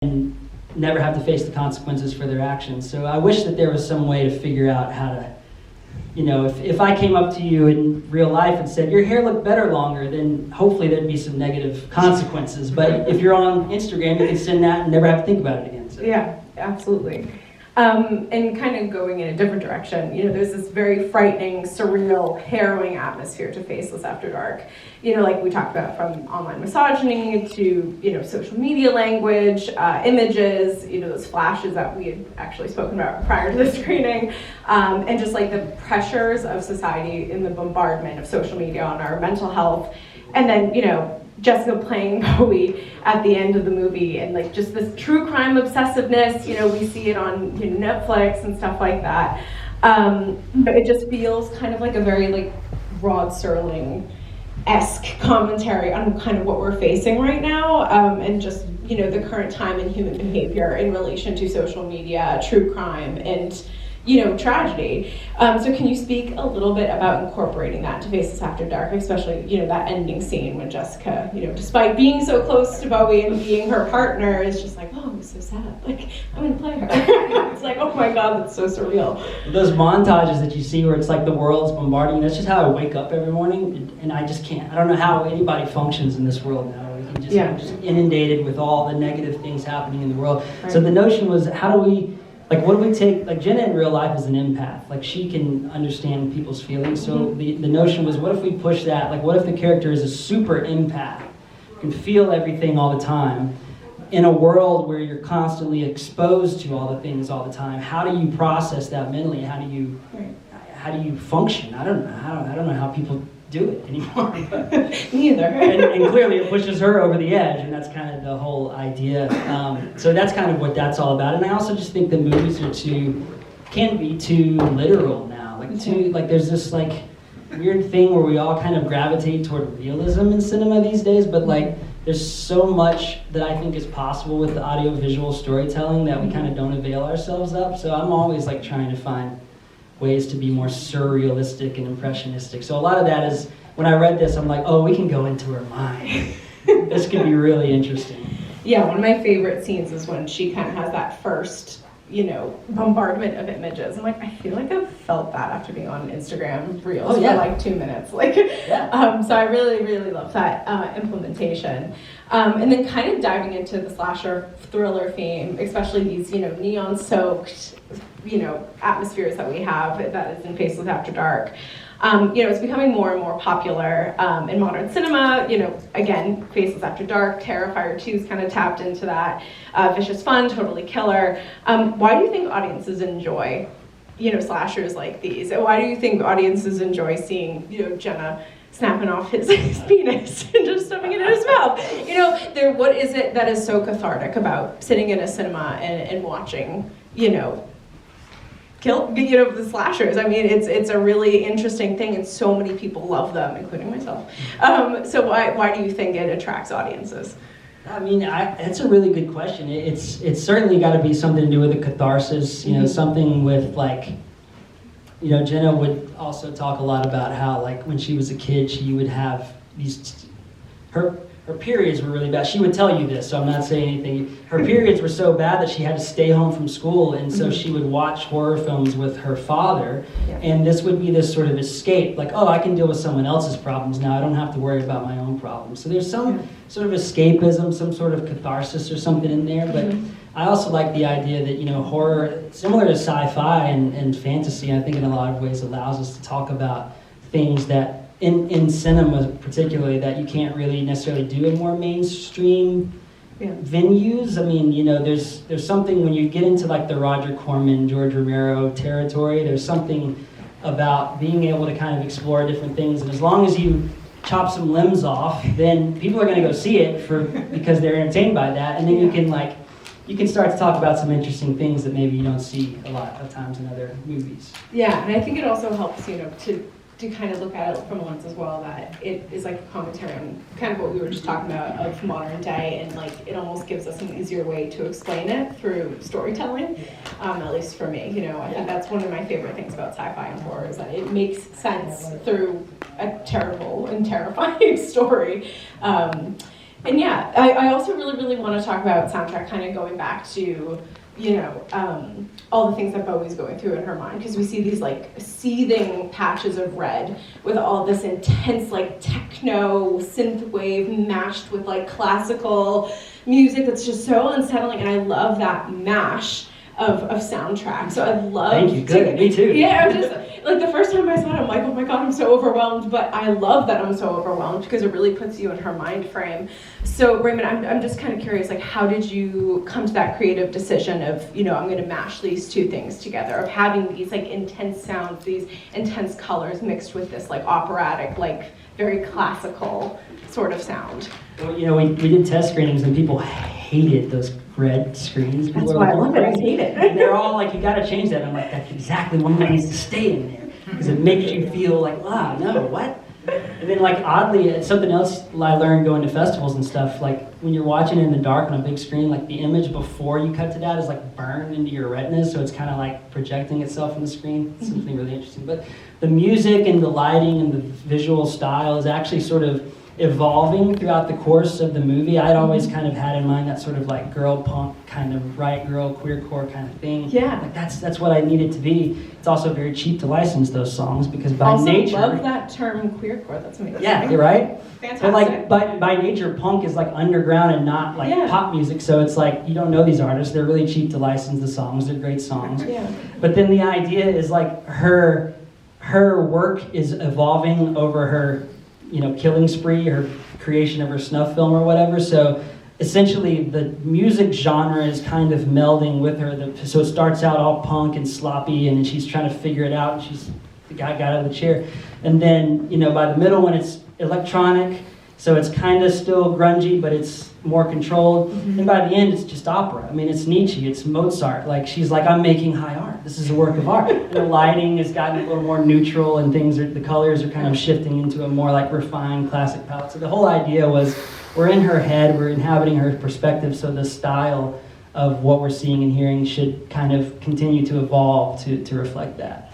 and never have to face the consequences for their actions. So I wish that there was some way to figure out how to, if I came up to you in real life and said, your hair looked better longer, then hopefully there'd be some negative consequences. But if you're on Instagram, you can send that and never have to think about it again. So. Yeah, absolutely. And kind of going in a different direction, there's this very frightening, surreal, harrowing atmosphere to Faceless After Dark. Like we talked about, from online misogyny to, social media language, images, those flashes that we had actually spoken about prior to the screening, and just like the pressures of society in the bombardment of social media on our mental health. And then, Jessica playing Bowie at the end of the movie, and like just this true crime obsessiveness, we see it on Netflix and stuff like that. It just feels kind of like a very like Rod Serling-esque commentary on kind of what we're facing right now, and just the current time in human behavior in relation to social media, true crime, and tragedy. So can you speak a little bit about incorporating that to Faceless After Dark, especially, that ending scene when Jessica, despite being so close to Bowie and being her partner, is just like, oh, I'm so sad. Like, I'm going to play her. It's like, oh my God, that's so surreal. Those montages that you see where it's like the world's bombarding, that's just how I wake up every morning, and I just can't. I don't know how anybody functions in this world now. I'm just inundated with all the negative things happening in the world. Right. So the notion was, how do we, what do we take, Jenna in real life is an empath, she can understand people's feelings, so the notion was, what if we push that, what if the character is a super empath, can feel everything all the time, in a world where you're constantly exposed to all the things all the time, how do you process that mentally, how do you function? I don't know how people do it anymore. Neither. and clearly it pushes her over the edge, and that's kind of the whole idea. So that's kind of what that's all about. And I also just think the movies can be too literal now. There's this weird thing where we all kind of gravitate toward realism in cinema these days, but there's so much that I think is possible with the audiovisual storytelling that we kind of don't avail ourselves of. So I'm always trying to find ways to be more surrealistic and impressionistic. So a lot of that is, when I read this, I'm like, oh, we can go into her mind. This could be really interesting. Yeah, one of my favorite scenes is when she kind of has that first, bombardment of images. I'm like, I feel like I've felt that after being on Instagram Reels for 2 minutes. So I really, really love that implementation. And then kind of diving into the slasher thriller theme, especially these, neon-soaked, atmospheres that we have that is in Faceless After Dark. It's becoming more and more popular in modern cinema. Again, Faceless After Dark, Terrifier 2's kind of tapped into that. Vicious Fun, Totally Killer. Why do you think audiences enjoy, slashers like these? Why do you think audiences enjoy seeing, Jenna snapping off his penis and just stuffing it in his mouth? What is it that is so cathartic about sitting in a cinema and watching, the slashers? I mean, it's a really interesting thing, and so many people love them, including myself. So why do you think it attracts audiences? I mean, it's a really good question. It's certainly got to be something to do with a catharsis, something with Jenna would also talk a lot about how when she was a kid, she would have her periods were really bad. She would tell you this, so I'm not saying anything. Her periods were so bad that she had to stay home from school, and so she would watch horror films with her father, and this would be this sort of escape, I can deal with someone else's problems now, I don't have to worry about my own problems. So there's some sort of escapism, some sort of catharsis or something in there, but I also like the idea that, horror, similar to sci-fi and fantasy, I think in a lot of ways allows us to talk about things that in cinema particularly that you can't really necessarily do in more mainstream venues. I mean, there's something when you get into the Roger Corman, George Romero territory, there's something about being able to kind of explore different things, and as long as you chop some limbs off, then people are going to go see it because they're entertained by that, and then you can start to talk about some interesting things that maybe you don't see a lot of times in other movies. Yeah, and I think it also helps, to kind of look at it from a lens as well, that it is a commentary on kind of what we were just talking about of modern day, and it almost gives us an easier way to explain it through storytelling, at least for me. I think that's one of my favorite things about sci-fi and horror, is that it makes sense through a terrible and terrifying story. And yeah, I also really, really want to talk about soundtrack, kind of going back to, all the things that Bowie's going through in her mind, because we see these like seething patches of red with all this intense like techno synthwave mashed with like classical music that's just so unsettling, and I love that mash of soundtrack. So I love. Thank you. Good. Me too. Yeah, I'm just like the first time I saw it, I'm like, oh my god, I'm so overwhelmed. But I love that I'm so overwhelmed because it really puts you in her mind frame. So Raymond, I'm just kind of curious, like, how did you come to that creative decision of, I'm going to mash these two things together, of having these like intense sounds, these intense colors mixed with this like operatic, like very classical sort of sound. Well, we did test screenings and people hated those red screens. People That's why I love it. I hate it. And they're all like, you got to change that. And I'm like, that's exactly what needs to stay in there because it makes you feel like, wow, no, what? And then like oddly, it's something else I learned going to festivals and stuff. Like when you're watching it in the dark on a big screen, like the image before you cut to that is like burned into your retinas, so it's kind of like projecting itself on the screen. It's something really interesting. But the music and the lighting and the visual style is actually sort of evolving throughout the course of the movie. I'd always kind of had in mind that sort of like girl punk kind of right girl queercore kind of thing. Yeah, like that's what I need it to be. It's also very cheap to license those songs because by nature. I love that term queercore. That's amazing. Yeah, you're right. Fantastic. But like by nature, punk is like underground and not like pop music. So it's like you don't know these artists. They're really cheap to license the songs. They're great songs. Yeah. But then the idea is like her work is evolving over her killing spree, her creation of her snuff film or whatever. So essentially the music genre is kind of melding with her. So it starts out all punk and sloppy and then she's trying to figure it out and she's the guy got out of the chair. And then, by the middle when it's electronic, so it's kind of still grungy, but it's more controlled. Mm-hmm. And by the end, it's just opera. I mean, it's Nietzsche, it's Mozart. Like, she's like, I'm making high art. This is a work of art. And the lighting has gotten a little more neutral and the colors are kind of shifting into a more like refined classic palette. So the whole idea was we're in her head, we're inhabiting her perspective, so the style of what we're seeing and hearing should kind of continue to evolve to reflect that.